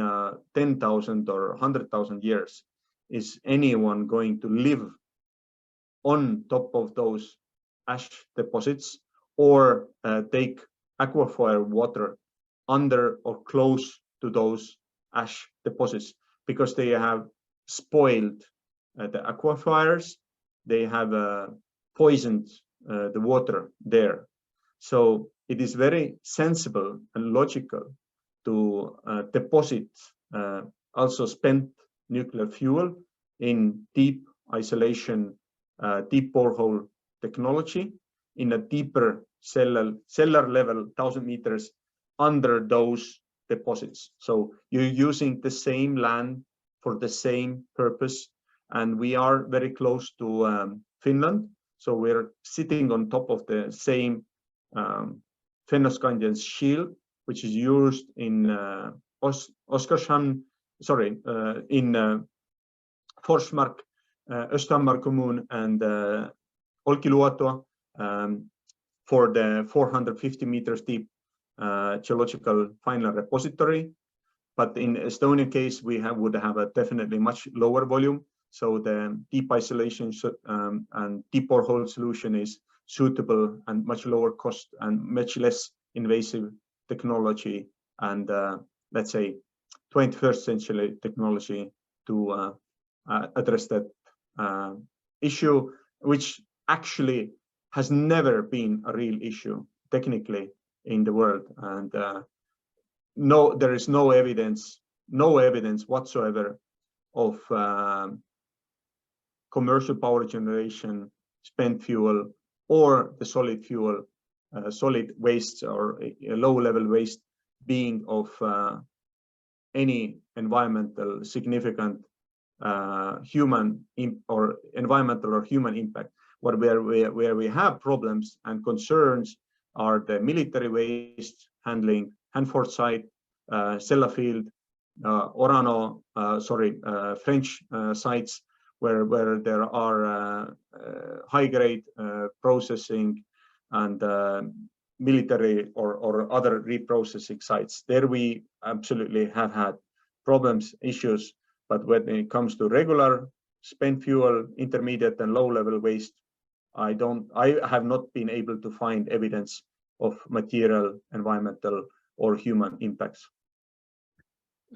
10,000 or 100,000 years is anyone going to live on top of those ash deposits or take aquifer water under or close to those ash deposits, because they have spoiled the aquifers, they have poisoned the water there. So it is very sensible and logical to deposit also spent nuclear fuel in deep isolation, deep borehole technology in a deeper cellar level, 1,000 meters under those deposits. So you're using the same land for the same purpose, and we are very close to Finland. So we're sitting on top of the same Fennoskandian shield, which is used in Oskarshamn, in Forsmark, Östhammar Kommun, and Olkiluoto for the 450 meters deep geological final repository. But in Estonian case, we would have a definitely much lower volume. So the deep isolation and deep borehole solution is suitable and much lower cost and much less invasive technology, and let's say 21st century technology to address that issue, which actually has never been a real issue technically in the world. And no, there is no evidence whatsoever of commercial power generation, spent fuel, or the solid fuel, solid waste or low-level waste being of any environmental significant human or environmental or human impact. Where we have problems and concerns are the military waste handling, Hanford site, Sellafield, Orano, French sites, where there are high-grade processing and military or other reprocessing sites. There we absolutely have had problems, issues, but when it comes to regular spent fuel, intermediate and low-level waste, I have not been able to find evidence of material, environmental, or human impacts.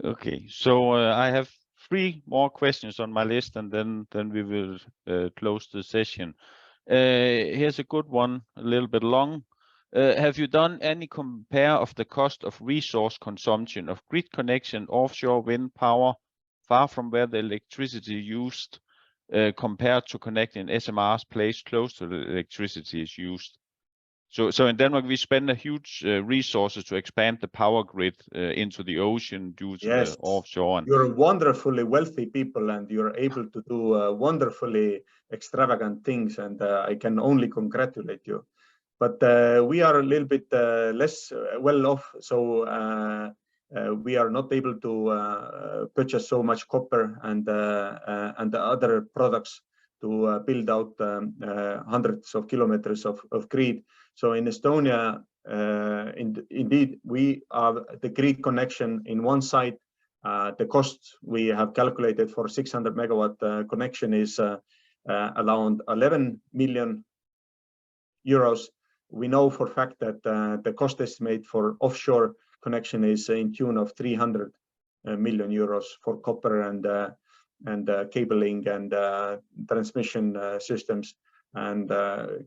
Okay, so I have 3 more questions on my list, and then we will close the session. Here's a good one, a little bit long. Have you done any compare of the cost of resource consumption of grid connection, offshore wind power, far from where the electricity used, compared to connecting SMRs placed close to the electricity is used? So in Denmark, we spend a huge resources to expand the power grid into the ocean due to the offshore. And you're wonderfully wealthy people, and you're able to do wonderfully extravagant things, and I can only congratulate you. But we are a little bit less well off, so we are not able to purchase so much copper and the other products to build out hundreds of kilometers of grid. So in Estonia, indeed, we have the grid connection in one side. The cost we have calculated for 600 megawatt connection is around 11 million euros. We know for a fact that the cost estimate for offshore connection is in tune of 300 million euros for copper and cabling and transmission systems and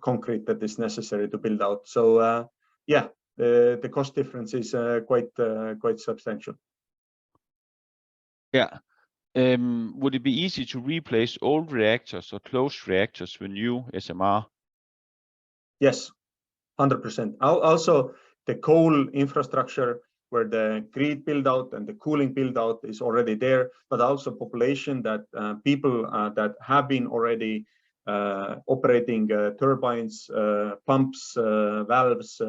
concrete that is necessary to build out. So yeah, the cost difference is quite substantial. Yeah. Would it be easy to replace old reactors or closed reactors with new SMR? Yes, 100%. Also, the coal infrastructure where the grid build out and the cooling build out is already there, but also population that people that have been already operating turbines, pumps, valves,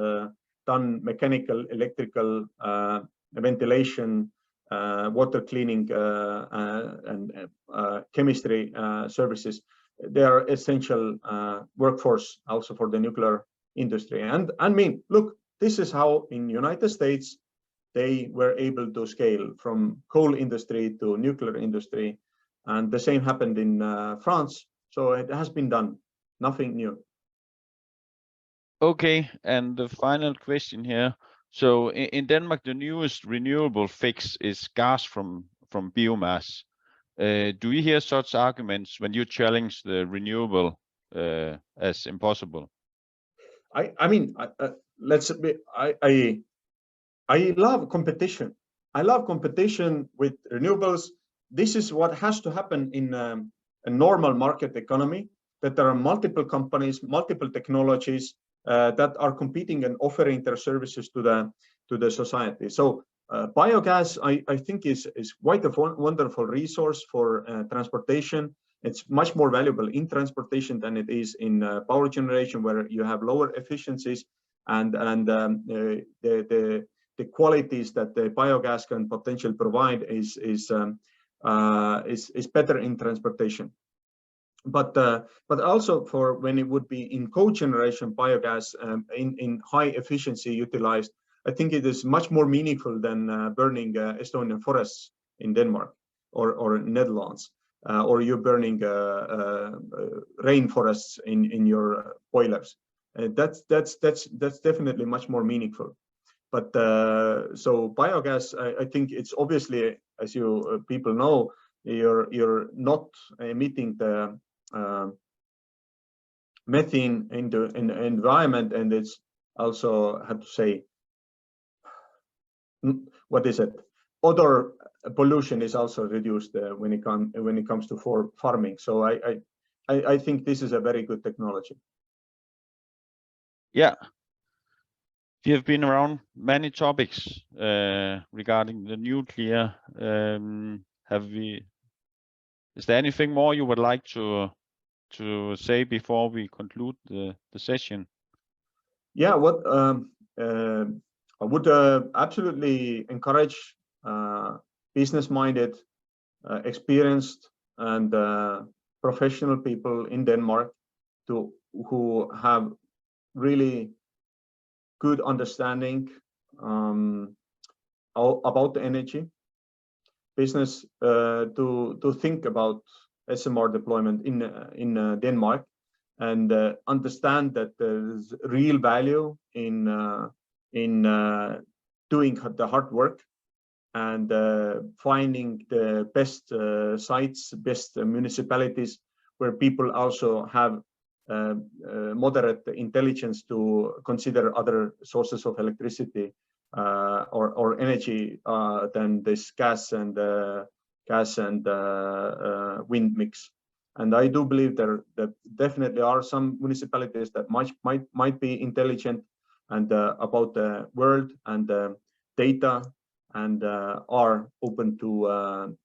done mechanical, electrical, ventilation, water cleaning, and chemistry services. They are essential workforce also for the nuclear industry. And I mean, look, this is how in United States they were able to scale from coal industry to nuclear industry, and the same happened in France. So it has been done, nothing new. Okay, and the final question here. So in Denmark, the newest renewable fix is gas from biomass. Do you hear such arguments when you challenge the renewable as impossible? I mean, I love competition. I love competition with renewables. This is what has to happen in a normal market economy, that there are multiple companies, multiple technologies that are competing and offering their services to the society. So biogas, I think, is quite a wonderful resource for transportation. It's much more valuable in transportation than it is in power generation, where you have lower efficiencies and the qualities that the biogas can potentially provide is better in transportation. But also for when it would be in cogeneration biogas in high efficiency utilized, I think it is much more meaningful than burning Estonian forests in Denmark or Netherlands, or you're burning rainforests in your boilers. That's definitely much more meaningful. But so biogas, I think it's obviously, as you people know, you're not emitting the methane into the environment, and it's also, how to say, what is it? Odor pollution is also reduced when it comes to farming. So I think this is a very good technology. Yeah. You have been around many topics regarding the nuclear. Is there anything more you would like to say before we conclude the session? Yeah, what I would absolutely encourage business-minded, experienced, and professional people in Denmark who have really good understanding about the energy business to think about SMR deployment in Denmark, and understand that there's real value in doing the hard work and finding the best sites, best municipalities where people also have moderate intelligence to consider other sources of electricity or energy than this gas and wind mix. And I do believe there that definitely are some municipalities that might be intelligent and about the world and data, and are open to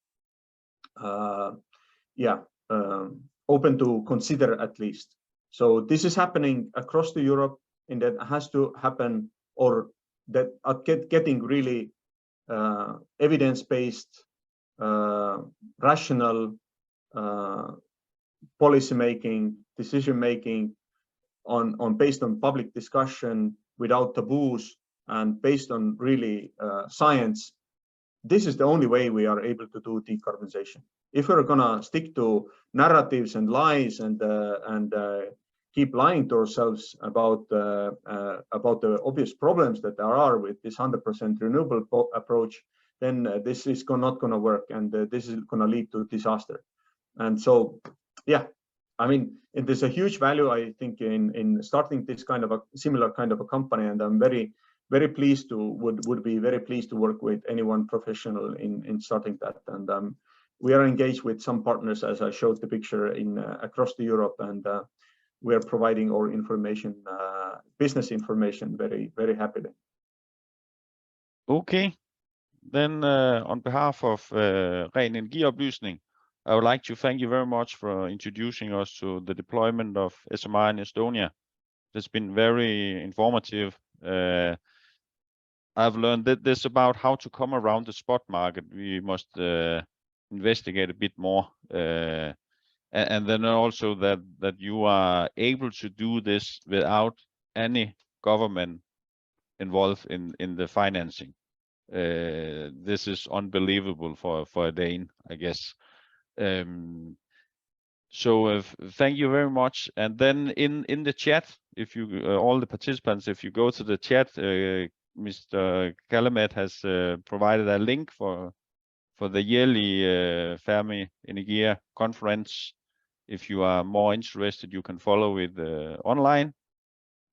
open to consider at least. So this is happening across the Europe, and that has to happen, or that are getting really evidence-based, rational policy making, decision making on based on public discussion without taboos and based on really science. This is the only way we are able to do decarbonization. If we're gonna stick to narratives and lies and keep lying to ourselves about the obvious problems that there are with this 100% renewable approach, then this is not gonna work, and this is gonna lead to disaster. And so, yeah, I mean, there's a huge value, I think, in starting this kind of a similar kind of a company, and I'm very pleased to would be very pleased to work with anyone professional in starting that. And we are engaged with some partners, as I showed the picture, in across the Europe, and we are providing our information, business information, very happily. Okay, then on behalf of Ren Energioplysning, I would like to thank you very much for introducing us to the deployment of SMR in Estonia. It's been very informative. I've learned that this about how to come around the spot market. We must investigate a bit more, and then also that you are able to do this without any government involved in the financing. This is unbelievable for a Dane, I guess. So thank you very much. And then in the chat, if you all the participants, if you go to the chat, Mr. Kallemets has provided a link for the yearly Fermi Energia conference. If you are more interested, you can follow it online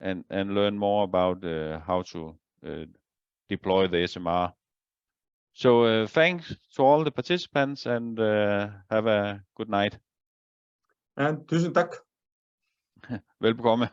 and learn more about how to deploy the SMR. So thanks to all the participants, and have a good night. And tusind tak. Velbekomme.